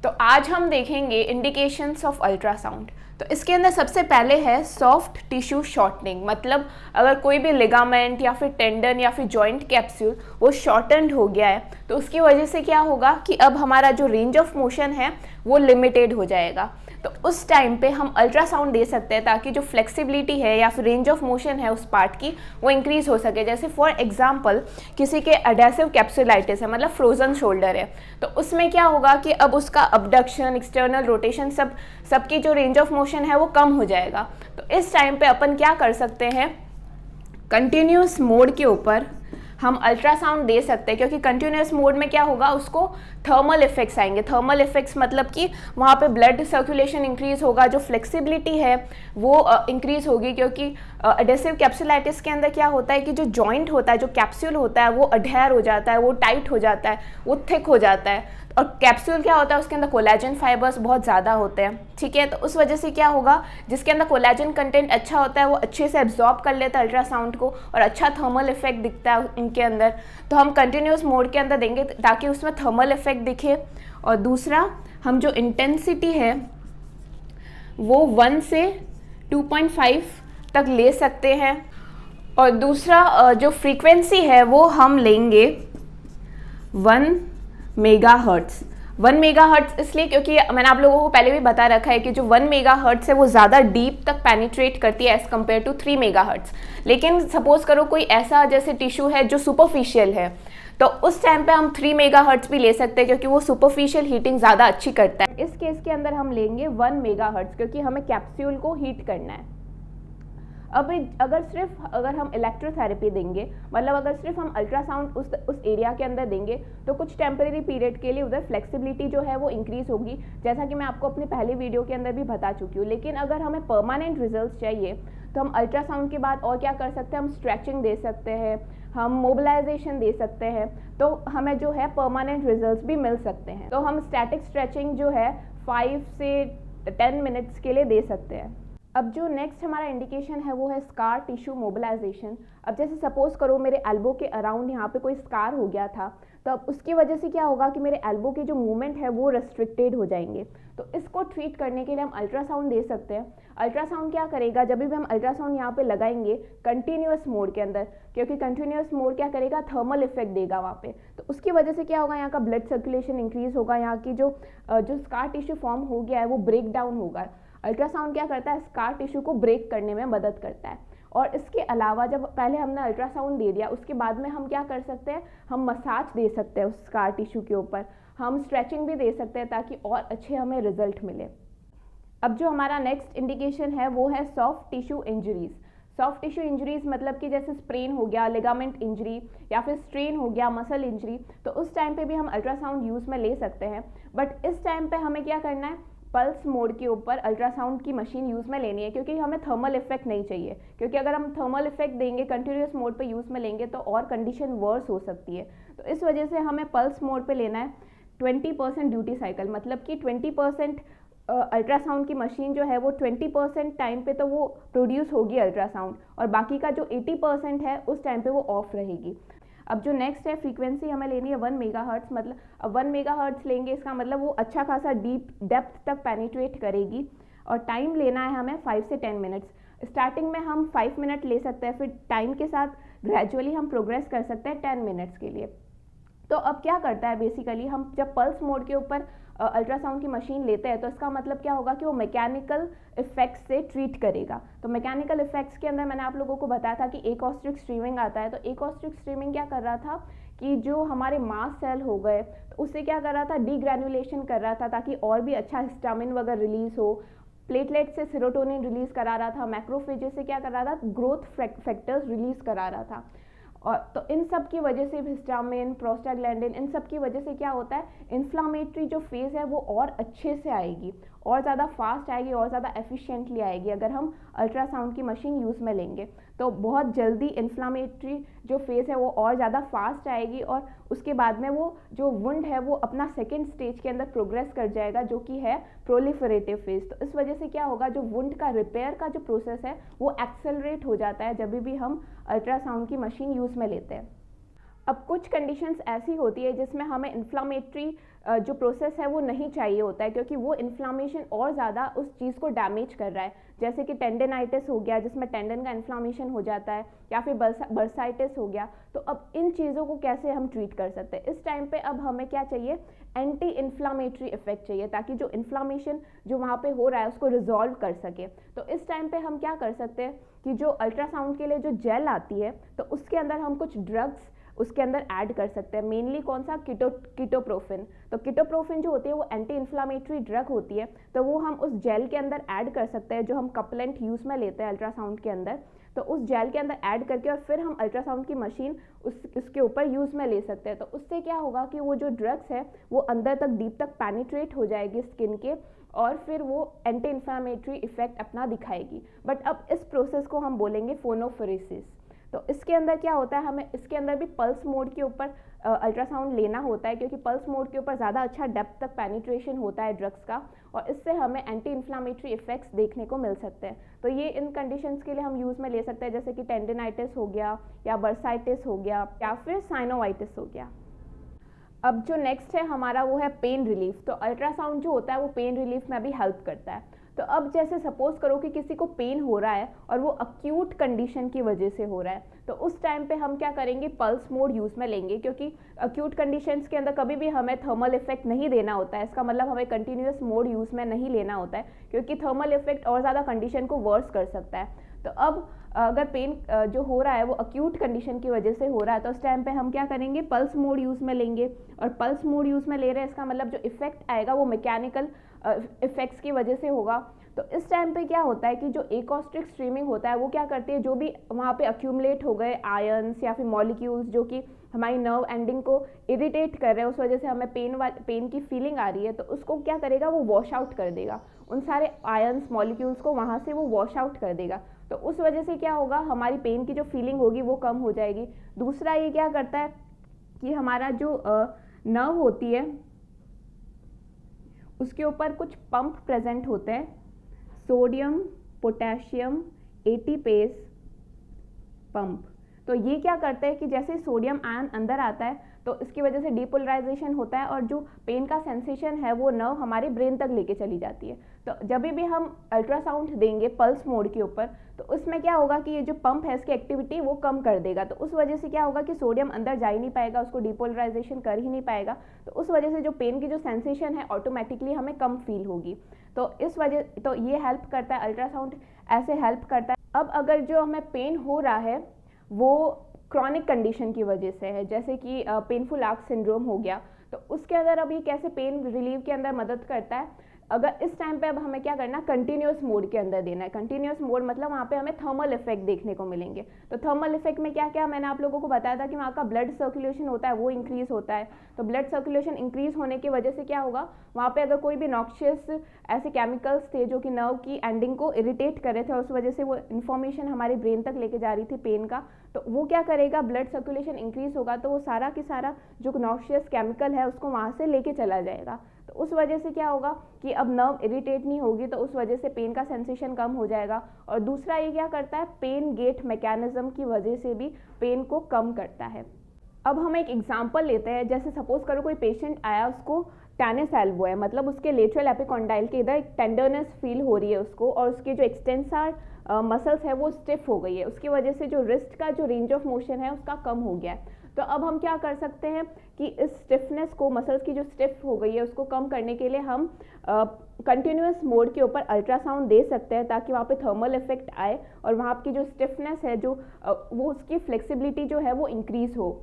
तो आज हम देखेंगे इंडिकेशंस ऑफ अल्ट्रासाउंड। तो इसके अंदर सबसे पहले है सॉफ्ट टिश्यू शॉर्टनिंग, मतलब अगर कोई भी लिगामेंट या फिर टेंडन या फिर जॉइंट कैप्सूल वो शॉर्टनड हो गया है तो उसकी वजह से क्या होगा कि अब हमारा जो रेंज ऑफ मोशन है वो लिमिटेड हो जाएगा। तो उस टाइम पे हम अल्ट्रासाउंड दे सकते हैं ताकि जो फ्लेक्सिबिलिटी है या फिर रेंज ऑफ मोशन है उस पार्ट की वो इंक्रीज हो सके। जैसे फॉर एग्जांपल किसी के एडेसिव कैप्सुलाइटिस है, मतलब फ्रोजन शोल्डर है, तो उसमें क्या होगा कि अब उसका अबडक्शन, एक्सटर्नल रोटेशन, सबकी जो रेंज ऑफ मोशन है वो कम हो जाएगा। तो इस टाइम पे अपन क्या कर सकते हैं, कंटिन्यूस मोड के ऊपर हम अल्ट्रासाउंड दे सकते हैं, क्योंकि कंटिन्यूस मोड में क्या होगा, उसको थर्मल इफेक्ट्स आएंगे। थर्मल इफेक्ट्स मतलब कि वहाँ पे ब्लड सर्कुलेशन इंक्रीज होगा, जो फ्लेक्सिबिलिटी है वो इंक्रीज होगी, क्योंकि एडेसिव कैप्सुलाइटिस के अंदर क्या होता है कि जो जॉइंट होता है, जो कैप्सूल होता है वो अडहेयर हो जाता है, वो टाइट हो जाता है, वो थिक हो जाता है। और कैप्सूल क्या होता है, उसके अंदर कोलेजन फाइबर्स बहुत ज़्यादा होते हैं, ठीक है। तो उस वजह से क्या होगा, जिसके अंदर कोलेजन कंटेंट अच्छा होता है वो अच्छे से एब्जॉर्ब कर लेता है अल्ट्रासाउंड को और अच्छा थर्मल इफेक्ट दिखता है उनके अंदर। तो हम कंटिन्यूस मोड के अंदर देंगे ताकि उसमें थर्मल इफेक्ट दिखे। और दूसरा, हम जो इंटेंसिटी है वो 1 से 2.5 तक ले सकते हैं। और दूसरा जो फ्रीक्वेंसी है वो हम लेंगे 1 मेगाहर्ट्ज़। 1 मेगाहर्ट्ज़ इसलिए क्योंकि मैंने आप लोगों को पहले भी बता रखा है कि जो 1 मेगाहर्ट्ज़ है वो ज़्यादा डीप तक पेनिट्रेट करती है एज़ कम्पेयर टू 3 मेगाहर्ट्ज़। लेकिन सपोज करो कोई ऐसा जैसे टिश्यू है जो सुपरफिशियल है, तो उस टाइम पे हम 3 मेगाहर्ट्ज़ भी ले सकते हैं, क्योंकि वो सुपरफिशियल हीटिंग ज़्यादा अच्छी करता है। इस केस के अंदर हम लेंगे 1 मेगाहर्ट्ज़, क्योंकि हमें कैप्सूल को हीट करना है। अब अगर हम इलेक्ट्रोथेरेपी देंगे, मतलब अगर सिर्फ हम अल्ट्रासाउंड उस एरिया के अंदर देंगे, तो कुछ टेम्परेरी पीरियड के लिए उधर फ्लेक्सिबिलिटी जो है वो इंक्रीज होगी, जैसा कि मैं आपको अपनी पहले वीडियो के अंदर भी बता चुकी हूँ। लेकिन अगर हमें परमानेंट रिजल्ट चाहिए तो हम अल्ट्रासाउंड के बाद और क्या कर सकते हैं, हम स्ट्रेचिंग दे सकते हैं, हम मोबिलाइजेशन दे सकते हैं, तो हमें जो है परमानेंट रिजल्ट भी मिल सकते हैं। तो हम स्टैटिक स्ट्रेचिंग जो है 5 से 10 मिनट्स के लिए दे सकते हैं। अब जो नेक्स्ट हमारा इंडिकेशन है वो है स्कार टिश्यू मोबिलाइजेशन। अब जैसे सपोज करो मेरे एल्बो के अराउंड यहाँ पे कोई स्कार हो गया था, तो अब उसकी वजह से क्या होगा कि मेरे एल्बो के जो मूवमेंट है वो रेस्ट्रिक्टेड हो जाएंगे। तो इसको ट्रीट करने के लिए हम अल्ट्रासाउंड दे सकते हैं। अल्ट्रासाउंड क्या करेगा, जब भी हम अल्ट्रासाउंड यहाँ पे लगाएंगे कंटिन्यूस मोड के अंदर, क्योंकि कंटिन्यूस मोड क्या करेगा, थर्मल इफेक्ट देगा वहाँ पे। तो उसकी वजह से क्या होगा, यहाँ का ब्लड सर्कुलेशन इंक्रीज होगा, यहाँ की जो स्कार टिश्यू फॉर्म हो गया है वो ब्रेक डाउन होगा। अल्ट्रासाउंड क्या करता है, स्कार टिश्यू को ब्रेक करने में मदद करता है। और इसके अलावा जब पहले हमने अल्ट्रासाउंड दे दिया, उसके बाद में हम क्या कर सकते हैं, हम मसाज दे सकते हैं उस स्कार टिश्यू के ऊपर, हम स्ट्रेचिंग भी दे सकते हैं ताकि और अच्छे हमें रिजल्ट मिले। अब जो हमारा नेक्स्ट इंडिकेशन है वो है soft tissue injuries. Soft tissue injuries मतलब कि जैसे स्प्रेन हो गया, लिगामेंट इंजरी या फिर स्ट्रेन हो गया, मसल इंजरी, तो उस टाइम पे भी हम अल्ट्रासाउंड यूज़ में ले सकते हैं। बट इस टाइम पे हमें क्या करना है, पल्स मोड के ऊपर अल्ट्रासाउंड की मशीन यूज़ में लेनी है, क्योंकि हमें थर्मल इफेक्ट नहीं चाहिए। क्योंकि अगर हम थर्मल इफेक्ट देंगे, कंटिन्यूस मोड पे यूज़ में लेंगे तो और कंडीशन वर्स हो सकती है। तो इस वजह से हमें पल्स मोड पे लेना है। 20% ड्यूटी साइकिल, मतलब कि 20% अल्ट्रासाउंड की मशीन जो है वो 20% टाइम पे तो वो प्रोड्यूस होगी अल्ट्रासाउंड, और बाकी का जो 80% है उस टाइम पे वो ऑफ रहेगी। अब जो नेक्स्ट है, फ्रीक्वेंसी हमें लेनी है 1 मेगाहर्ट्ज़। मतलब अब 1 मेगाहर्ट्ज़ लेंगे, इसका मतलब वो अच्छा खासा डीप डेप्थ तक पेनिट्रेट करेगी। और टाइम लेना है हमें 5 से 10 मिनट्स। स्टार्टिंग में हम 5 मिनट ले सकते हैं, फिर टाइम के साथ ग्रेजुअली हम प्रोग्रेस कर सकते हैं 10 मिनट्स के लिए। तो अब क्या करता है, बेसिकली हम जब पल्स मोड के ऊपर अल्ट्रासाउंड की मशीन लेते हैं तो इसका मतलब क्या होगा कि वो मैकेनिकल इफेक्ट्स से ट्रीट करेगा। तो मैकेनिकल इफेक्ट्स के अंदर मैंने आप लोगों को बताया था कि एकॉस्टिक स्ट्रीमिंग आता है। तो एकॉस्टिक स्ट्रीमिंग क्या कर रहा था कि जो हमारे मास सेल हो गए तो उससे क्या कर रहा था, डीग्रेनुलेशन कर रहा था ताकि और भी अच्छा हिस्टामिन वगैरह रिलीज हो। प्लेटलेट से सेरोटोनिन रिलीज करा रहा था, मैक्रोफेजेस से क्या कर रहा था, ग्रोथ फैक्टर्स रिलीज करा रहा था। और तो इन सब की वजह से हिस्टामिन, प्रोस्टाग्लैंडिन, इन सब की वजह से क्या होता है, इन्फ्लामेटरी जो फेज़ है वो और अच्छे से आएगी, और ज़्यादा फास्ट आएगी, और ज़्यादा एफिशिएंटली आएगी अगर हम अल्ट्रासाउंड की मशीन यूज़ में लेंगे। तो बहुत जल्दी इन्फ्लामेटरी जो फेज़ है वो और ज़्यादा फास्ट आएगी, और उसके बाद में वो जो वुंड है वो अपना सेकेंड स्टेज के अंदर प्रोग्रेस कर जाएगा, जो कि है प्रोलिफरेटिव फेज़। तो इस वजह से क्या होगा, जो वुंड का रिपेयर का जो प्रोसेस है वो एक्सेलरेट हो जाता है जब भी हम अल्ट्रासाउंड की मशीन यूज़ में लेते हैं। अब कुछ कंडीशंस ऐसी होती है जिसमें हमें इन्फ्लामेटरी जो प्रोसेस है वो नहीं चाहिए होता है, क्योंकि वो इन्फ्लामेशन और ज़्यादा उस चीज़ को डैमेज कर रहा है, जैसे कि टेंडनाइटिस हो गया जिसमें टेंडन का इन्फ्लामेशन हो जाता है, या फिर बर्साइटिस हो गया। तो अब इन चीज़ों को कैसे हम ट्रीट कर सकते हैं? इस टाइम पे अब हमें क्या चाहिए, एंटी इन्फ्लामेटरी इफेक्ट चाहिए, ताकि जो इन्फ्लामेशन जो वहाँ पे हो रहा है उसको रिजॉल्व कर सके। तो इस टाइम पे हम क्या कर सकते हैं कि जो अल्ट्रासाउंड के लिए जो जेल आती है तो उसके अंदर हम कुछ ड्रग्स उसके अंदर ऐड कर सकते हैं। मेनली कौन सा, कीटोप्रोफिन। तो कीटोप्रोफिन जो होती है वो एंटी इन्फ्लामेटरी ड्रग होती है, तो वो हम उस जेल के अंदर ऐड कर सकते हैं जो हम कपलेंट यूज़ में लेते हैं अल्ट्रासाउंड के अंदर। तो उस जेल के अंदर ऐड करके और फिर हम अल्ट्रासाउंड की मशीन उसके ऊपर यूज़ में ले सकते हैं। तो उससे क्या होगा कि वो जो ड्रग्स है वो अंदर तक डीप तक पेनिट्रेट हो जाएगी स्किन के, और फिर वो एंटी इन्फ्लामेटरी इफेक्ट अपना दिखाएगी। बट अब इस प्रोसेस को हम बोलेंगे फोनोफोरेसिस। तो इसके अंदर क्या होता है, हमें इसके अंदर भी पल्स मोड के ऊपर अल्ट्रासाउंड लेना होता है, क्योंकि पल्स मोड के ऊपर ज़्यादा अच्छा डेप्थ तक पेनिट्रेशन होता है ड्रग्स का, और इससे हमें एंटी इन्फ्लामेटरी इफेक्ट्स देखने को मिल सकते हैं। तो ये इन कंडीशंस के लिए हम यूज़ में ले सकते हैं, जैसे कि टेंडनाइटिस हो गया, या बर्साइटिस हो गया, या फिर साइनोवाइटिस हो गया। अब जो नेक्स्ट है हमारा वो है पेन रिलीफ। तो अल्ट्रासाउंड जो होता है वो पेन रिलीफ में भी हेल्प करता है। तो अब जैसे सपोज करो कि किसी को पेन हो रहा है और वो अक्यूट कंडीशन की वजह से हो रहा है, तो उस टाइम पे हम क्या करेंगे, पल्स मोड यूज़ में लेंगे, क्योंकि अक्यूट कंडीशंस के अंदर कभी भी हमें थर्मल इफेक्ट नहीं देना होता है। इसका मतलब हमें कंटिन्यूस मोड यूज़ में नहीं लेना होता है, क्योंकि थर्मल इफेक्ट और ज़्यादा कंडीशन को वर्स कर सकता है। तो अब अगर पेन जो हो रहा है वो अक्यूट कंडीशन की वजह से हो रहा है, तो उस टाइम पे हम क्या करेंगे, पल्स मोड यूज़ में लेंगे। और पल्स मोड यूज़ में ले रहे हैं, इसका मतलब जो इफेक्ट आएगा वो मैकेनिकल इफेक्ट्स की वजह से होगा। तो इस टाइम पे क्या होता है कि जो एकॉस्टिक स्ट्रीमिंग होता है वो क्या करती है, जो भी वहाँ पे अक्यूमुलेट हो गए आयन्स या फिर मॉलिक्यूल्स जो कि हमारी नर्व एंडिंग को इरिटेट कर रहे हैं, उस वजह से हमें पेन की फीलिंग आ रही है, तो उसको क्या करेगा, वो वॉश आउट कर देगा, उन सारे आयन्स मॉलिक्यूल्स को वहाँ से वो वॉश आउट कर देगा। तो उस वजह से क्या होगा, हमारी पेन की जो फीलिंग होगी वो कम हो जाएगी। दूसरा ये क्या करता है कि हमारा जो नर्व होती है उसके ऊपर कुछ पंप प्रेजेंट होते हैं, सोडियम पोटेशियम एटीपेस पंप। तो ये क्या करते हैं कि जैसे सोडियम आयन अंदर आता है तो इसकी वजह से डीपोलराइजेशन होता है, और जो पेन का सेंसेशन है वो नर्व हमारे ब्रेन तक लेके चली जाती है। तो जब भी हम अल्ट्रासाउंड देंगे पल्स मोड के ऊपर, तो उसमें क्या होगा कि ये जो पंप है इसकी एक्टिविटी वो कम कर देगा। तो उस वजह से क्या होगा कि सोडियम अंदर जा ही नहीं पाएगा, उसको डीपोलराइजेशन कर ही नहीं पाएगा। तो उस वजह से जो पेन की जो सेंसेशन है ऑटोमेटिकली हमें कम फील होगी। तो इस वजह तो ये हेल्प करता है, अल्ट्रासाउंड ऐसे हेल्प करता है। अब अगर जो हमें पेन हो रहा है वो क्रॉनिक कंडीशन की वजह से है, जैसे कि पेनफुल आर्क सिंड्रोम हो गया, तो उसके अंदर अब ये कैसे पेन रिलीव के अंदर मदद करता है। अगर इस टाइम पे अब हमें क्या करना है, कंटिन्यूस मोड के अंदर देना है। कंटिन्यूस मोड मतलब वहाँ पे हमें थर्मल इफेक्ट देखने को मिलेंगे। तो थर्मल इफेक्ट में क्या क्या मैंने आप लोगों को बताया था कि वहाँ का ब्लड सर्कुलेशन होता है वो इंक्रीज होता है। तो ब्लड सर्कुलेशन इंक्रीज होने की वजह से क्या होगा, वहाँ पे अगर कोई भी नॉक्शियस ऐसे केमिकल्स थे जो कि नर्व की एंडिंग को इरिटेट कर रहे थे और उस वजह से वो इन्फॉर्मेशन हमारे ब्रेन तक लेके जा रही थी पेन का, तो वो क्या करेगा, ब्लड सर्कुलेशन इंक्रीज होगा तो वो सारा की सारा जो नॉक्शियस केमिकल है उसको वहाँ से लेके चला जाएगा। तो उस वजह से क्या होगा कि अब नर्व इरिटेट नहीं होगी, तो उस वजह से पेन का सेंसेशन कम हो जाएगा। और दूसरा ये क्या करता है, पेन गेट मैकेनिज्म की वजह से भी पेन को कम करता है। अब हम एक एग्जांपल लेते हैं, जैसे सपोज करो कोई पेशेंट आया, उसको टेनिस एल्बो है, मतलब उसके लेटरल एपिकॉन्डाइल के इधर एक टेंडरनेस फील हो रही है उसको, और उसके जो एक्सटेंसर मसल्स है वो स्टिफ हो गई है, उसकी वजह से जो रिस्ट का जो रेंज ऑफ मोशन है उसका कम हो गया है। तो अब हम क्या कर सकते हैं कि इस स्टिफनेस को, मसल्स की जो स्टिफ हो गई है उसको कम करने के लिए हम कंटिन्यूस मोड के ऊपर अल्ट्रासाउंड दे सकते हैं, ताकि वहाँ पे थर्मल इफेक्ट आए और वहाँ की जो स्टिफनेस है जो वो उसकी फ्लेक्सिबिलिटी जो है वो इंक्रीज हो।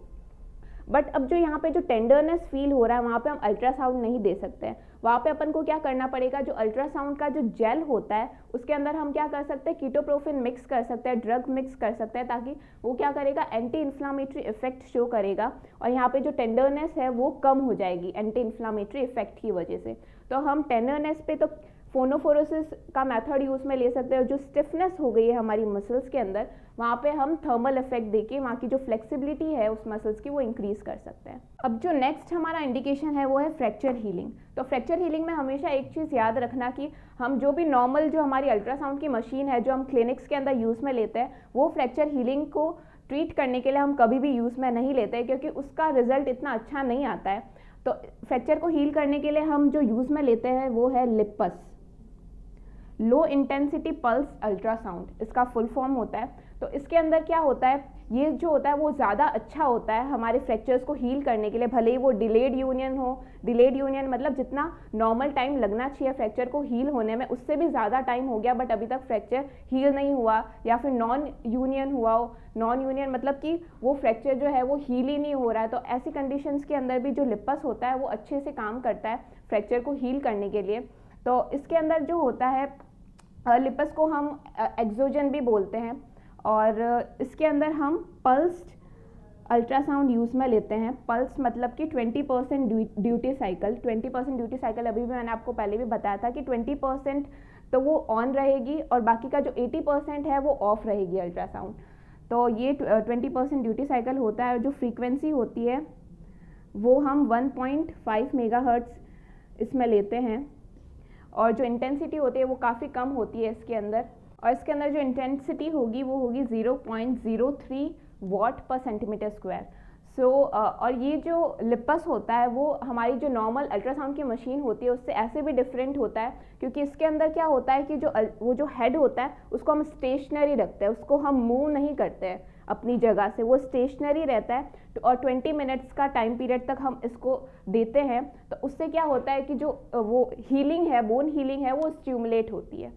बट अब जो यहाँ पे जो टेंडरनेस फील हो रहा है वहाँ पे हम अल्ट्रासाउंड नहीं दे सकते हैं। वहाँ पे अपन को क्या करना पड़ेगा, जो अल्ट्रासाउंड का जो जेल होता है उसके अंदर हम क्या कर सकते हैं, कीटोप्रोफिन मिक्स कर सकते हैं, ड्रग मिक्स कर सकते हैं, ताकि वो क्या करेगा, एंटी इन्फ्लामेटरी इफेक्ट शो करेगा और यहाँ पे जो टेंडरनेस है वो कम हो जाएगी एंटी इन्फ्लामेटरी इफेक्ट की वजह से। तो हम टेंडरनेस पे तो फोनोफोरोसिस का मेथड यूज़ में ले सकते हैं, और जो स्टिफनेस हो गई है हमारी मसल्स के अंदर वहाँ पे हम थर्मल इफेक्ट देके वहाँ की जो फ्लेक्सिबिलिटी है उस मसल्स की वो इंक्रीज कर सकते हैं। अब जो नेक्स्ट हमारा इंडिकेशन है वो है फ्रैक्चर हीलिंग। तो फ्रैक्चर हीलिंग में हमेशा एक चीज़ याद रखना कि हम जो भी नॉर्मल जो हमारी अल्ट्रासाउंड की मशीन है जो हम क्लिनिक्स के अंदर यूज़ में लेते हैं वो फ्रैक्चर हीलिंग को ट्रीट करने के लिए हम कभी भी यूज़ में नहीं लेते क्योंकि उसका रिजल्ट इतना अच्छा नहीं आता है। तो फ्रैक्चर को हील करने के लिए हम जो यूज़ में लेते हैं वो है lips, low intensity pulse ultrasound, इसका फुल फॉर्म होता है। तो इसके अंदर क्या होता है, ये जो होता है वो ज़्यादा अच्छा होता है हमारे फ्रैक्चर्स को हील करने के लिए, भले ही वो डिलेड यूनियन हो। डिलेड यूनियन मतलब जितना नॉर्मल टाइम लगना चाहिए फ्रैक्चर को हील होने में उससे भी ज़्यादा टाइम हो गया बट अभी तक फ्रैक्चर हील नहीं हुआ, या फिर नॉन यूनियन हुआ हो। नॉन यूनियन मतलब कि वो फ्रैक्चर जो है वो हील ही नहीं हो रहा है। तो ऐसी कंडीशंस के अंदर भी जो लिपस होता है वो अच्छे से काम करता है फ्रैक्चर को हील करने के लिए। तो इसके अंदर जो होता है लिपस को हम एक्सोजन भी बोलते हैं, और इसके अंदर हम पल्स्ड अल्ट्रासाउंड यूज़ में लेते हैं। पल्स मतलब कि 20% ड्यूटी साइकिल। 20% ड्यूटी साइकिल अभी भी मैंने आपको पहले भी बताया था कि 20% तो वो ऑन रहेगी और बाकी का जो 80% है वो ऑफ रहेगी अल्ट्रासाउंड। तो ये 20% ड्यूटी साइकिल होता है। जो फ्रीक्वेंसी होती है वो हम 1.5 मेगाहर्ट्ज़ इसमें लेते हैं, और जो इंटेंसिटी होती है वो काफ़ी कम होती है इसके अंदर। और इसके अंदर जो इंटेंसिटी होगी वो होगी 0.03 वॉट पर सेंटीमीटर स्क्वायर। और ये जो लिपस होता है वो हमारी जो नॉर्मल अल्ट्रासाउंड की मशीन होती है उससे ऐसे भी डिफरेंट होता है, क्योंकि इसके अंदर क्या होता है कि वो जो हेड होता है उसको हम स्टेशनरी रखते हैं, उसको हम मूव नहीं करते हैं अपनी जगह से, वो स्टेशनरी रहता है। और 20 मिनट्स का टाइम पीरियड तक हम इसको देते हैं। तो उससे क्या होता है कि जो वो हीलिंग है, बोन हीलिंग है, वो स्टिमुलेट होती है।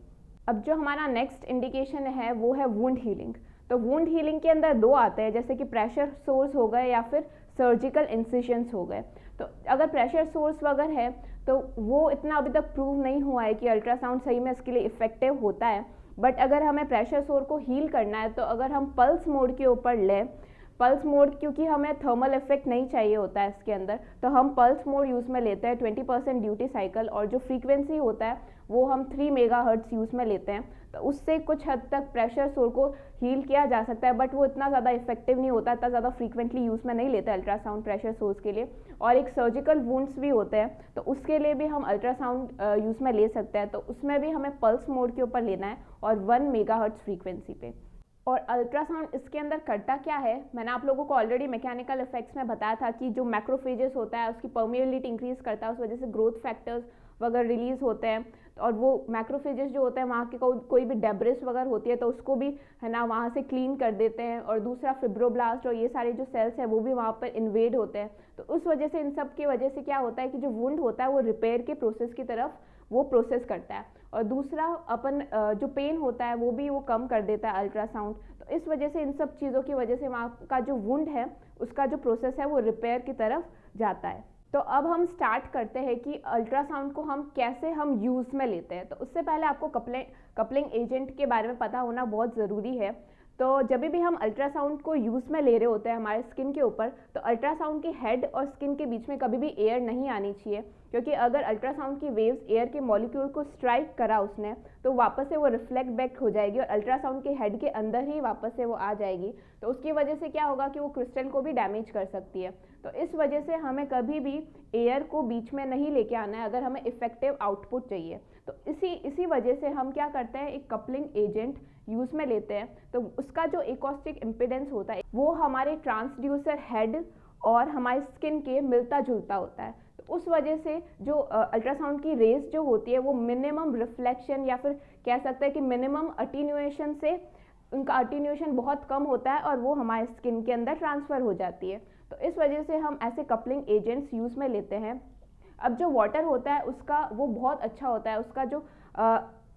अब जो हमारा नेक्स्ट इंडिकेशन है वो है वुंड हीलिंग। तो वुंड हीलिंग के अंदर दो आते हैं, जैसे कि प्रेशर सोर्स हो गए या फिर सर्जिकल इंसिशंस हो गए। तो अगर प्रेशर सोर्स वगैरह है तो वो इतना अभी तक प्रूव नहीं हुआ है कि अल्ट्रासाउंड सही में इसके लिए इफेक्टिव होता है। बट अगर हमें प्रेशर सोर्स को हील करना है तो अगर हम पल्स मोड के ऊपर लें, पल्स मोड क्योंकि हमें थर्मल इफेक्ट नहीं चाहिए होता है इसके अंदर, तो हम पल्स मोड यूज़ में लेते हैं 20% ड्यूटी साइकिल, और जो फ्रीक्वेंसी होता है वो हम 3 मेगाहर्ट्ज़ यूज़ में लेते हैं। तो उससे कुछ हद तक प्रेशर सोर को हील किया जा सकता है, बट वो इतना ज़्यादा इफेक्टिव नहीं होता, इतना ज़्यादा फ्रीक्वेंटली यूज़ में नहीं लेते अल्ट्रासाउंड प्रेशर सोर्स के लिए। और एक सर्जिकल वुंड्स भी होते हैं तो उसके लिए भी हम अल्ट्रासाउंड यूज़ में ले सकते हैं। तो उसमें भी हमें पल्स मोड के ऊपर लेना है और 1 मेगाहर्ट्ज़ फ्रीक्वेंसी पे। और अल्ट्रासाउंड इसके अंदर करता क्या है, मैंने आप लोगों को ऑलरेडी मैकेनिकल इफेक्ट्स में बताया था कि जो मैक्रोफेजेस होता है उसकी परमिएबिलिटी इंक्रीज करता है, उस वजह से ग्रोथ फैक्टर्स वगैरह रिलीज होते हैं। और वो मैक्रोफेजेस जो होते हैं वहाँ के कोई भी डेब्रिस वगैरह होती है तो उसको भी है ना वहाँ से क्लीन कर देते हैं। और दूसरा फिब्रोब्लास्ट और ये सारे जो सेल्स हैं वो भी वहाँ पर इन्वेड होते हैं। तो उस वजह से इन सब की वजह से क्या होता है कि जो वुंड होता है वो रिपेयर के प्रोसेस की तरफ वो प्रोसेस करता है। और दूसरा अपन जो पेन होता है वो भी वो कम कर देता है अल्ट्रासाउंड। तो इस वजह से इन सब चीज़ों की वजह से वहाँ का जो वुंड है उसका जो प्रोसेस है वो रिपेयर की तरफ जाता है। तो अब हम स्टार्ट करते हैं कि अल्ट्रासाउंड को हम कैसे हम यूज़ में लेते हैं। तो उससे पहले आपको कपलिंग एजेंट के बारे में पता होना बहुत ज़रूरी है। तो जब भी हम अल्ट्रासाउंड को यूज़ में ले रहे होते हैं हमारे स्किन के ऊपर, तो अल्ट्रासाउंड के हेड और स्किन के बीच में कभी भी एयर नहीं आनी चाहिए, क्योंकि अगर अल्ट्रासाउंड की वेव्स एयर के मॉलिक्यूल को स्ट्राइक करा उसने तो वापस से वो रिफ्लेक्ट बैक हो जाएगी और अल्ट्रासाउंड के हेड के अंदर ही वापस से वो आ जाएगी। तो उसकी वजह से क्या होगा कि वो क्रिस्टल को भी डैमेज कर सकती है। तो इस वजह से हमें कभी भी एयर को बीच में नहीं लेके आना है अगर हमें इफेक्टिव आउटपुट चाहिए। तो इसी वजह से हम क्या करते हैं, एक कपलिंग एजेंट यूज़ में लेते हैं। तो उसका जो एकॉस्टिक इम्पिडेंस होता है वो हमारे ट्रांसड्यूसर हेड और हमारे स्किन के मिलता जुलता होता है। तो उस वजह से जो अल्ट्रासाउंड की रेज जो होती है वो मिनिमम रिफ्लेक्शन या फिर कह सकते हैं कि मिनिमम अटीन्यूएशन से उनका अटीन्यूएशन बहुत कम होता है और वो हमारे स्किन के अंदर ट्रांसफ़र हो जाती है। तो इस वजह से हम ऐसे कपलिंग एजेंट्स यूज़ में लेते हैं। अब जो वाटर होता है उसका वो बहुत अच्छा होता है, उसका जो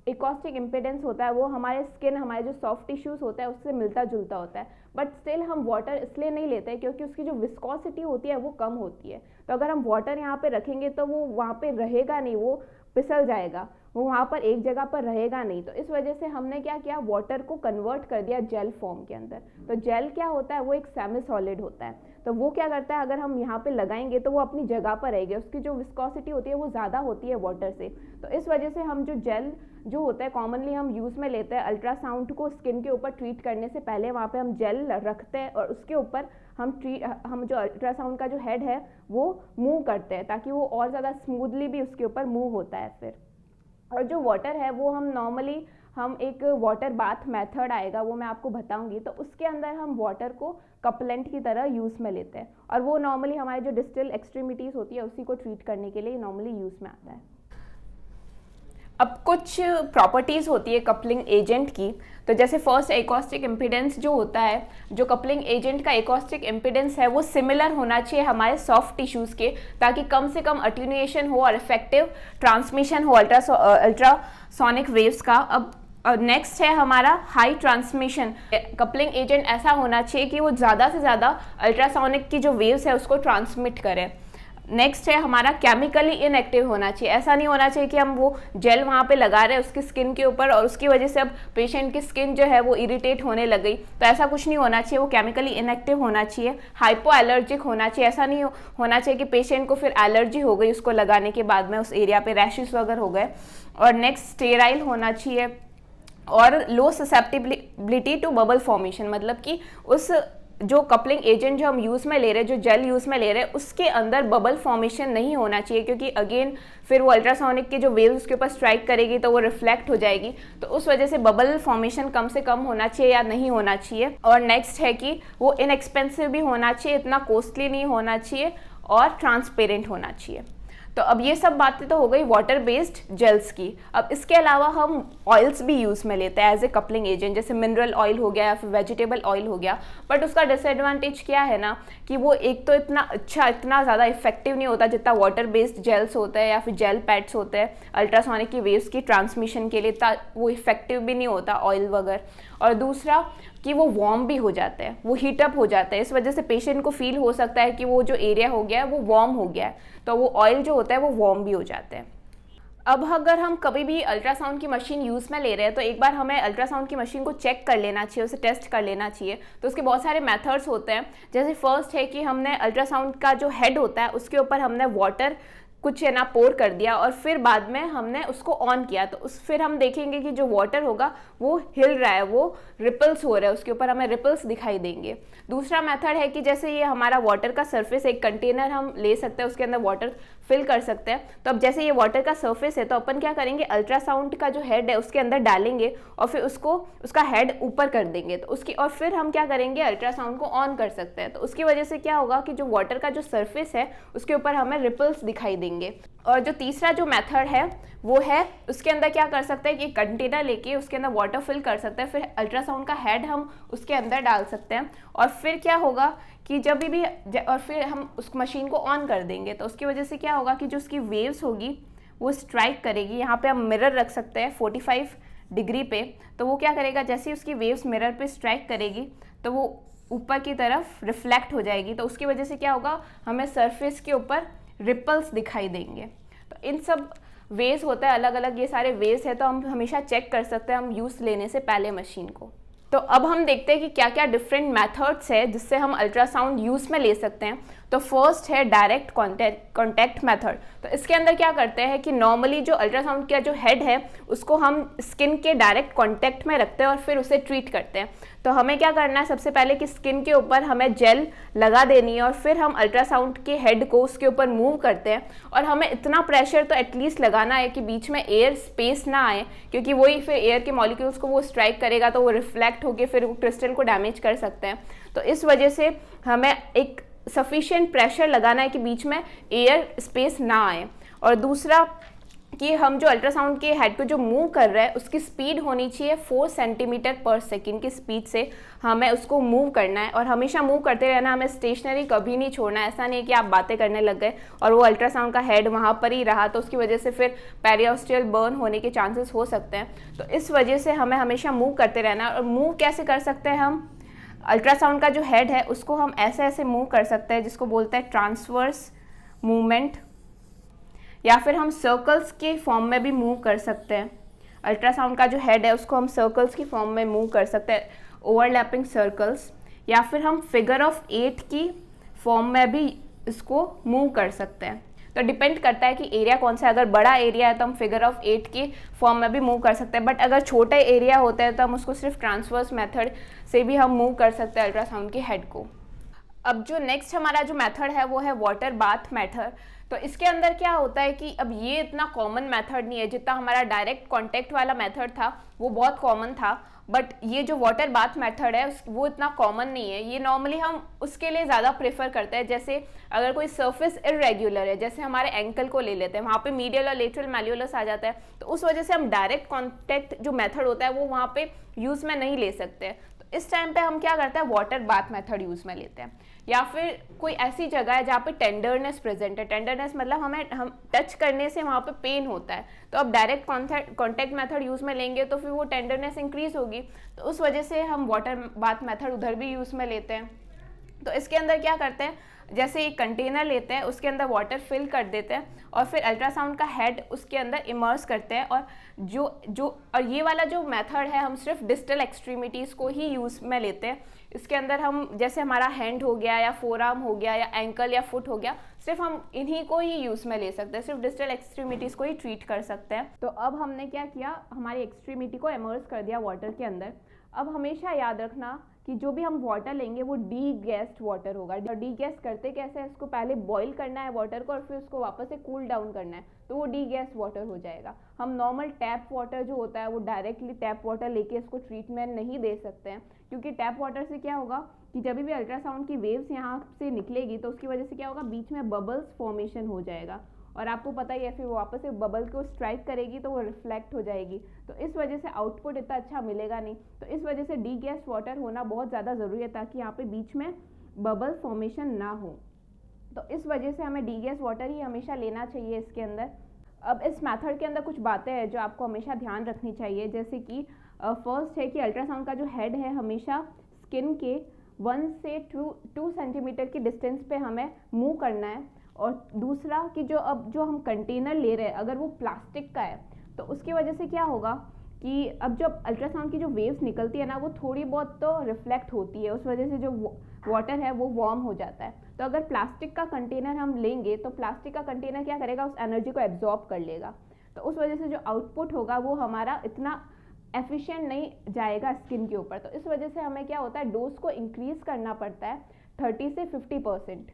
एकॉस्टिक इम्पिडेंस होता है वो हमारे स्किन, हमारे जो सॉफ्ट टिश्यूज़ होता है उससे मिलता जुलता होता है। बट स्टिल हम वाटर इसलिए नहीं लेते हैं क्योंकि उसकी जो विस्कोसिटी होती है वो कम होती है। तो अगर हम वाटर यहाँ पे रखेंगे तो वो वहाँ पे रहेगा नहीं, वो फिसल जाएगा, वो वहाँ पर एक जगह पर रहेगा नहीं। तो इस वजह से हमने क्या किया, वाटर को कन्वर्ट कर दिया जेल फॉर्म के अंदर। तो जेल क्या होता है, वो एक सेमी सॉलिड होता है। तो वो क्या करता है, अगर हम यहाँ पे लगाएंगे तो वो अपनी जगह पर रहेगी, उसकी जो विस्कोसिटी होती है वो ज़्यादा होती है वाटर से। तो इस वजह से हम जो जेल जो होता है कॉमनली हम यूज़ में लेते हैं अल्ट्रासाउंड को स्किन के ऊपर ट्रीट करने से पहले, वहाँ पे हम जेल रखते हैं और उसके ऊपर हम जो अल्ट्रासाउंड का जो हेड है वो मूव करते हैं ताकि वो और ज़्यादा स्मूथली भी उसके ऊपर मूव होता है फिर। और जो वाटर है वो हम नॉर्मली हम एक वाटर बाथ मेथड आएगा वो मैं आपको बताऊंगी, तो उसके अंदर हम वाटर को कपलेंट की तरह यूज़ में लेते हैं और वो नॉर्मली हमारे जो डिस्टल एक्सट्रीमिटीज़ होती है उसी को ट्रीट करने के लिए नॉर्मली यूज़ में आता है। अब कुछ प्रॉपर्टीज़ होती है कपलिंग एजेंट की। तो जैसे फर्स्ट एकॉस्टिक इम्पीडेंस जो होता है, जो कपलिंग एजेंट का एकॉस्टिक इम्पीडेंस है वो सिमिलर होना चाहिए हमारे सॉफ्ट टिश्यूज़ के, ताकि कम से कम अटेन्यूएशन हो और इफेक्टिव ट्रांसमिशन हो अल्ट्रासोनिक वेव्स का। अब नेक्स्ट है हमारा हाई ट्रांसमिशन। कपलिंग एजेंट ऐसा होना चाहिए कि वो ज़्यादा से ज़्यादा अल्ट्रासोनिक की जो वेव्स है उसको ट्रांसमिट करे। नेक्स्ट है हमारा केमिकली इनएक्टिव होना चाहिए। ऐसा नहीं होना चाहिए कि हम वो जेल वहाँ पे लगा रहे हैं उसकी स्किन के ऊपर और उसकी वजह से अब पेशेंट की स्किन जो है वो इरिटेट होने लग गई, तो ऐसा कुछ नहीं होना चाहिए। वो केमिकली इनएक्टिव होना चाहिए। हाइपो एलर्जिक होना चाहिए। ऐसा नहीं होना चाहिए कि पेशेंट को फिर एलर्जी हो गई उसको लगाने के बाद में, उस एरिया पे रैशेस वगैरह हो गए। और नेक्स्ट स्टेराइल होना चाहिए और लो ससेप्टिबिलिटी टू बबल फॉर्मेशन, मतलब कि उस जो कपलिंग एजेंट जो हम यूज़ में ले रहे हैं, जो जेल यूज़ में ले रहे हैं, उसके अंदर बबल फॉर्मेशन नहीं होना चाहिए, क्योंकि अगेन फिर वो अल्ट्रासोनिक की जो वेव्स उसके ऊपर स्ट्राइक करेगी तो वो रिफ्लेक्ट हो जाएगी, तो उस वजह से बबल फॉर्मेशन कम से कम होना चाहिए या नहीं होना चाहिए। और नेक्स्ट है कि वो इनएक्सपेंसिव भी होना चाहिए, इतना कॉस्टली नहीं होना चाहिए और ट्रांसपेरेंट होना चाहिए। तो अब ये सब बातें तो हो गई वाटर बेस्ड जेल्स की। अब इसके अलावा हम ऑयल्स भी यूज़ में लेते हैं एज ए कपलिंग एजेंट, जैसे मिनरल ऑयल हो गया या फिर वेजिटेबल ऑयल हो गया। बट उसका डिसएडवांटेज क्या है ना कि वो एक तो इतना अच्छा, इतना ज़्यादा इफेक्टिव नहीं होता जितना वाटर बेस्ड जेल्स होते हैं या फिर जेल पैड्स होते हैं अल्ट्रासोनिक की वेव्स की ट्रांसमिशन के लिए, वो इफेक्टिव भी नहीं होता ऑयल वगैरह। और दूसरा कि वो वार्म भी हो जाते हैं, वो हीटअप हो जाते हैं, इस वजह से पेशेंट को फील हो सकता है कि वो जो एरिया हो गया है वो वार्म हो गया है, तो वो ऑयल जो होता है वो वार्म भी हो जाते हैं। अब अगर हम कभी भी अल्ट्रासाउंड की मशीन यूज़ में ले रहे हैं तो एक बार हमें अल्ट्रासाउंड की मशीन को चेक कर लेना चाहिए, उसे टेस्ट कर लेना चाहिए। तो उसके बहुत सारे मेथड्स होते हैं। जैसे फर्स्ट है कि हमने अल्ट्रासाउंड का जो हेड होता है उसके ऊपर हमने वाटर कुछ है ना पोर कर दिया और फिर बाद में हमने उसको ऑन किया, तो फिर हम देखेंगे कि जो वाटर होगा वो हिल रहा है, वो रिपल्स हो रहा है, उसके ऊपर हमें रिपल्स दिखाई देंगे। दूसरा मेथड है कि जैसे ये हमारा वाटर का सरफेस, एक कंटेनर हम ले सकते हैं, उसके अंदर वाटर फिल कर सकते हैं। तो अब जैसे ये वाटर का सरफेस है तो अपन क्या करेंगे, अल्ट्रासाउंड का जो हेड है उसके अंदर डालेंगे और फिर उसका हेड ऊपर कर देंगे, तो उसकी और फिर हम क्या करेंगे, अल्ट्रासाउंड को ऑन कर सकते हैं। तो उसकी वजह से क्या होगा कि जो वाटर का जो सरफेस है उसके ऊपर हमें रिपल्स दिखाई देंगे। और जो तीसरा जो मेथड है वो है, उसके अंदर क्या कर सकते हैं कि कंटेनर लेके उसके अंदर वाटर फिल कर सकते हैं, फिर अल्ट्रासाउंड का हेड हम उसके अंदर डाल सकते हैं और फिर क्या होगा कि जब भी और फिर हम उस मशीन को ऑन कर देंगे, तो उसकी वजह से क्या होगा कि जो उसकी वेव्स होगी वो स्ट्राइक करेगी। यहाँ पे हम मिरर रख सकते हैं 45 डिग्री पे, तो वो क्या करेगा, जैसे ही उसकी वेव्स मिरर पे स्ट्राइक करेगी तो वो ऊपर की तरफ रिफ्लेक्ट हो जाएगी, तो उसकी वजह से क्या होगा, हमें सरफेस के ऊपर रिपल्स दिखाई देंगे। तो इन सब वेज होता है, अलग अलग ये सारे वेज है, तो हम हमेशा चेक कर सकते हैं हम यूज़ लेने से पहले मशीन को। तो अब हम देखते हैं कि क्या क्या डिफरेंट मेथड्स है जिससे हम अल्ट्रासाउंड यूज़ में ले सकते हैं। तो फर्स्ट है डायरेक्ट कॉन्टैक्ट मेथड। तो इसके अंदर क्या करते हैं कि नॉर्मली जो अल्ट्रासाउंड का जो हेड है उसको हम स्किन के डायरेक्ट कांटेक्ट में रखते हैं और फिर उसे ट्रीट करते हैं। तो हमें क्या करना है, सबसे पहले कि स्किन के ऊपर हमें जेल लगा देनी है और फिर हम अल्ट्रासाउंड के हेड को उसके ऊपर मूव करते हैं और हमें इतना प्रेशर तो एटलीस्ट लगाना है कि बीच में एयर स्पेस ना आए, क्योंकि वही फिर एयर के मॉलिक्यूल्स को वो स्ट्राइक करेगा तो वो रिफ्लेक्ट होकर फिर वो क्रिस्टल को डैमेज कर सकते हैं। तो इस वजह से हमें एक सफिशिएंट प्रेशर लगाना है कि बीच में एयर स्पेस ना आए। और दूसरा कि हम जो अल्ट्रासाउंड के हेड को जो मूव कर रहे हैं उसकी स्पीड होनी चाहिए 4 सेंटीमीटर पर सेकेंड की स्पीड से हमें उसको मूव करना है और हमेशा मूव करते रहना, हमें स्टेशनरी कभी नहीं छोड़ना है। ऐसा नहीं है कि आप बातें करने लग गए और वो अल्ट्रासाउंड का हेड वहाँ पर ही रहा तो उसकी वजह से फिर पेरियोस्टियल बर्न होने के चांसेस हो सकते हैं। तो इस वजह से हमें हमेशा मूव करते रहना है। और मूव कैसे कर सकते हैं हम, अल्ट्रासाउंड का जो हेड है उसको हम ऐसे ऐसे मूव कर सकते हैं जिसको बोलते हैं ट्रांसवर्स मूवमेंट, या फिर हम सर्कल्स के फॉर्म में भी मूव कर सकते हैं। अल्ट्रासाउंड का जो हेड है उसको हम सर्कल्स की फॉर्म में मूव कर सकते हैं, ओवरलैपिंग सर्कल्स, या फिर हम फिगर ऑफ 8 की फॉर्म में भी इसको मूव कर सकते हैं। तो डिपेंड करता है कि एरिया कौन सा है। अगर बड़ा एरिया है तो हम फिगर ऑफ 8 की फॉर्म में भी मूव कर सकते हैं, बट अगर छोटा एरिया होता है तो हम उसको सिर्फ ट्रांसवर्स मेथड से भी हम मूव कर सकते हैं अल्ट्रासाउंड के हेड को। अब जो नेक्स्ट हमारा जो मेथड है वो है वाटर बाथ मेथड। तो इसके अंदर क्या होता है कि अब ये इतना कॉमन मेथड नहीं है, जितना हमारा डायरेक्ट कांटेक्ट वाला मेथड था वो बहुत कॉमन था, बट ये जो वाटर बाथ मेथड है वो इतना कॉमन नहीं है। ये नॉर्मली हम उसके लिए ज़्यादा प्रेफर करते हैं, जैसे अगर कोई सर्फेस इरेग्युलर है, जैसे हमारे एंकल को ले लेते हैं, वहाँ पे मीडियल और लेटरल मैल्यूलस आ जाता है, तो उस वजह से हम डायरेक्ट कॉन्टेक्ट जो मेथड होता है वो वहाँ पे यूज़ में नहीं ले सकते। तो इस टाइम पे हम क्या करते हैं, वाटर बाथ मेथड यूज़ में लेते हैं। या फिर कोई ऐसी जगह है जहाँ पे टेंडरनेस प्रेजेंट है, टेंडरनेस मतलब हम टच करने से वहाँ पे पेन होता है, तो अब डायरेक्ट कॉन्टैक्ट मेथड यूज़ में लेंगे तो फिर वो टेंडरनेस इंक्रीज होगी, तो उस वजह से हम वाटर बाथ मेथड उधर भी यूज़ में लेते हैं। तो इसके अंदर क्या करते हैं, जैसे एक कंटेनर लेते हैं, उसके अंदर वाटर फिल कर देते हैं और फिर अल्ट्रासाउंड का हेड उसके अंदर इमर्स करते हैं, और ये वाला जो मेथड है हम सिर्फ डिस्टल एक्सट्रीमिटीज़ को ही यूज़ में लेते हैं। इसके अंदर हम जैसे हमारा हैंड हो गया या फोर आर्म हो गया या एंकल या फुट हो गया, सिर्फ हम इन्हीं को ही यूज़ में ले सकते हैं, सिर्फ डिस्टल एक्सट्रीमिटीज़ को ही ट्रीट कर सकते हैं। तो अब हमने क्या किया, हमारी एक्सट्रीमिटी को इमर्स कर दिया वाटर के अंदर। अब हमेशा याद रखना कि जो भी हम वाटर लेंगे वो डी गैस्ड वाटर होगा। डी गैस करते कैसे है, इसको पहले बॉईल करना है वाटर को और फिर उसको वापस से कूल डाउन करना है, तो वो डी गैस वाटर हो जाएगा। हम नॉर्मल टैप वाटर जो होता है वो डायरेक्टली टैप वाटर लेके इसको ट्रीटमेंट नहीं दे सकते हैं, क्योंकि टैप वाटर से क्या होगा कि जब भी अल्ट्रासाउंड की वेव्स यहाँ से निकलेगी तो उसकी वजह से क्या होगा, बीच में बबल्स फॉर्मेशन हो जाएगा, और आपको पता ही है फिर वो वापस से बबल को स्ट्राइक करेगी तो वो रिफ्लेक्ट हो जाएगी, तो इस वजह से आउटपुट इतना अच्छा मिलेगा नहीं। तो इस वजह से डी गैस वाटर होना बहुत ज़्यादा ज़रूरी है ताकि यहाँ पे बीच में बबल फॉर्मेशन ना हो। तो इस वजह से हमें डी गैस वाटर ही हमेशा लेना चाहिए इसके अंदर। अब इस मेथड के अंदर कुछ बातें हैं जो आपको हमेशा ध्यान रखनी चाहिए, जैसे कि फर्स्ट है कि अल्ट्रासाउंड का जो हेड है हमेशा स्किन के 1 से 2 सेंटीमीटर की डिस्टेंस पे हमें मूव करना है। और दूसरा कि जो हम कंटेनर ले रहे हैं अगर वो प्लास्टिक का है तो उसकी वजह से क्या होगा कि अब जब अल्ट्रासाउंड की जो वेव्स निकलती है ना वो थोड़ी बहुत तो रिफ्लेक्ट होती है, उस वजह से जो वाटर है वो वार्म हो जाता है। तो अगर प्लास्टिक का कंटेनर हम लेंगे तो प्लास्टिक का कंटेनर क्या करेगा, उस एनर्जी को एब्जॉर्ब कर लेगा, तो उस वजह से जो आउटपुट होगा वो हमारा इतना एफिशिएंट नहीं जाएगा स्किन के ऊपर। तो इस वजह से हमें क्या होता है, डोज को इंक्रीज करना पड़ता है 30 से 50%।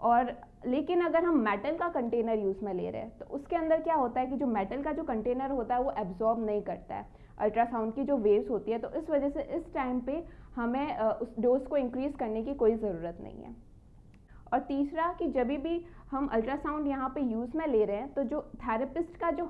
और लेकिन अगर हम मेटल का कंटेनर यूज़ में ले रहे हैं तो उसके अंदर क्या होता है कि जो मेटल का जो कंटेनर होता है वो एब्जॉर्ब नहीं करता है अल्ट्रासाउंड की जो वेव्स होती है, तो इस वजह से इस टाइम पे हमें उस डोज को इंक्रीज़ करने की कोई ज़रूरत नहीं है। और तीसरा कि जब भी हम अल्ट्रासाउंड यहाँ पे यूज़ में ले रहे हैं तो जो थेरेपिस्ट का जो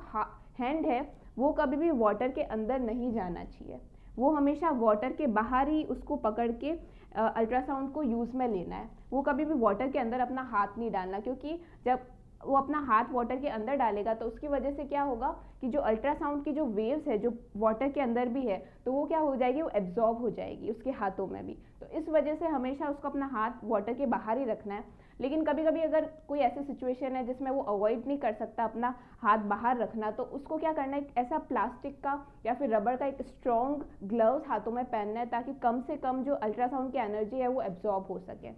हैंड है वो कभी भी वाटर के अंदर नहीं जाना चाहिए, वो हमेशा वाटर के बाहर ही उसको पकड़ के अल्ट्रासाउंड को यूज़ में लेना है। वो कभी भी वाटर के अंदर अपना हाथ नहीं डालना, क्योंकि जब वो अपना हाथ वाटर के अंदर डालेगा तो उसकी वजह से क्या होगा कि जो अल्ट्रासाउंड की जो वेव्स है जो वाटर के अंदर भी है तो वो क्या हो जाएगी, वो एब्जॉर्ब हो जाएगी उसके हाथों में भी। तो इस वजह से हमेशा उसको अपना हाथ वाटर के बाहर ही रखना है। लेकिन कभी कभी अगर कोई ऐसी सिचुएशन है जिसमें वो अवॉइड नहीं कर सकता अपना हाथ बाहर रखना, तो उसको क्या करना है, ऐसा प्लास्टिक का या फिर रबर का एक स्ट्रॉन्ग ग्लव्स हाथों में पहनना है ताकि कम से कम जो अल्ट्रासाउंड की एनर्जी है वो एब्जॉर्ब हो सके।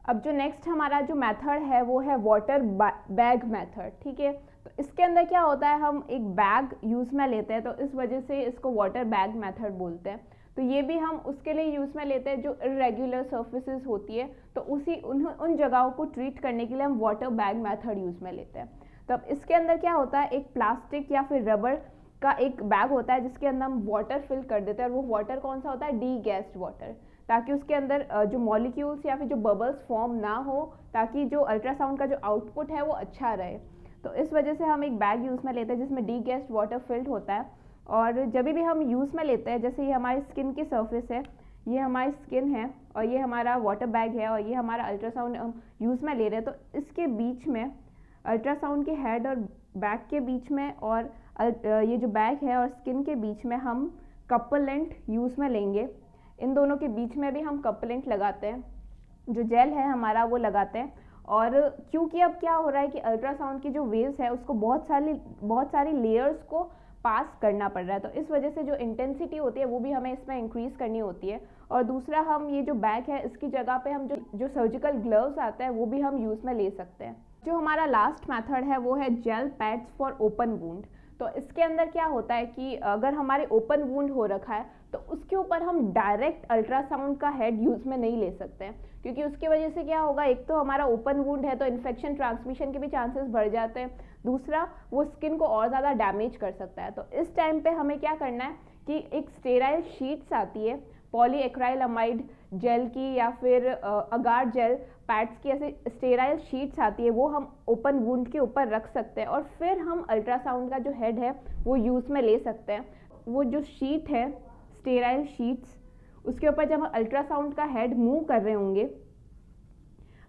अब जो नेक्स्ट हमारा जो मेथड है वो है वाटर बैग मेथड, ठीक है। तो इसके अंदर क्या होता है, हम एक बैग यूज़ में लेते हैं, तो इस वजह से इसको वाटर बैग मेथड बोलते हैं। तो ये भी हम उसके लिए यूज़ में लेते हैं जो इरेगुलर सर्फेसिस होती है, तो उन जगहों को ट्रीट करने के लिए हम वाटर बैग मेथड यूज़ में लेते हैं। तो अब इसके अंदर क्या होता है, एक प्लास्टिक या फिर रबर का एक बैग होता है जिसके अंदर हम वाटर फिल कर देते हैं, और वो वाटर कौन सा होता है, डी गैस्ड वाटर, ताकि उसके अंदर जो मॉलिक्यूल्स या फिर जो बबल्स फॉर्म ना हो, ताकि जो अल्ट्रासाउंड का जो आउटपुट है वो अच्छा रहे। तो इस वजह से हम एक बैग यूज़ में लेते हैं जिसमें डी गैस्ड वाटर फिल्ड होता है। और जब भी हम यूज़ में लेते हैं, जैसे ये हमारी स्किन की सरफेस है, ये हमारी स्किन है और ये हमारा वाटर बैग है और ये हमारा अल्ट्रासाउंड हम यूज़ में ले रहे हैं, तो इसके बीच में अल्ट्रासाउंड के हेड और बैग के बीच में और ये जो बैग है और स्किन के बीच में हम कपलेंट यूज़ में लेंगे। इन दोनों के बीच में भी हम कपलेंट लगाते हैं, जो जेल है हमारा वो लगाते हैं। और क्योंकि अब क्या हो रहा है कि अल्ट्रासाउंड की जो वेव्स है उसको बहुत सारी लेयर्स को पास करना पड़ रहा है, तो इस वजह से जो इंटेंसिटी होती है वो भी हमें इसमें इंक्रीज करनी होती है। और दूसरा, हम ये जो बैग है इसकी जगह पे हम जो सर्जिकल ग्लव्स आता है वो भी हम यूज़ में ले सकते हैं। जो हमारा लास्ट मेथड है वो है gel pads for open wound. तो इसके अंदर क्या होता है कि अगर हमारे ओपन वुंड हो रखा है तो उसके ऊपर हम डायरेक्ट अल्ट्रासाउंड का हेड यूज़ में नहीं ले सकते हैं, क्योंकि उसकी वजह से क्या होगा, एक तो हमारा ओपन वुंड है तो इन्फेक्शन ट्रांसमिशन के भी चांसेस बढ़ जाते हैं, दूसरा वो स्किन को और ज़्यादा डैमेज कर सकता है। तो इस टाइम पे हमें क्या करना है कि एक स्टेराइल शीट्स आती है पॉलीएक्राइलामाइड जेल की या फिर अगार जेल पैड्स की, ऐसे स्टेराइल शीट्स आती है, वो हम ओपन वुंड के ऊपर रख सकते हैं और फिर हम अल्ट्रासाउंड का जो हेड है वो यूज़ में ले सकते हैं। वो जो शीट है स्टेराइल शीट्स, उसके ऊपर जब हम अल्ट्रासाउंड का हेड मूव कर रहे होंगे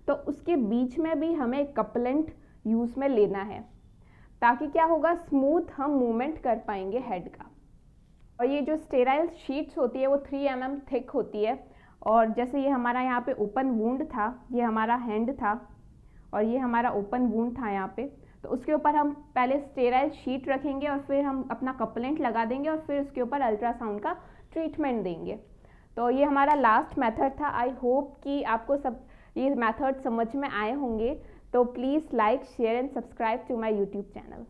तो उसके बीच में भी हमें कपलेंट यूज़ में लेना है, ताकि क्या होगा, स्मूथ हम मूवमेंट कर पाएंगे हेड का। और ये जो स्टेराइल शीट्स होती है वो 3 mm थिक होती है, और जैसे ये हमारा यहाँ पे ओपन वुंड था, ये हमारा हैंड था और ये हमारा ओपन वुंड था यहाँ पे, तो उसके ऊपर हम पहले स्टेराइल शीट रखेंगे और फिर हम अपना कपलेंट लगा देंगे और फिर उसके ऊपर अल्ट्रासाउंड का ट्रीटमेंट देंगे। तो ये हमारा लास्ट मेथड था। आई होप कि आपको सब ये मेथड समझ में आए होंगे। तो please like, share and subscribe to my YouTube channel.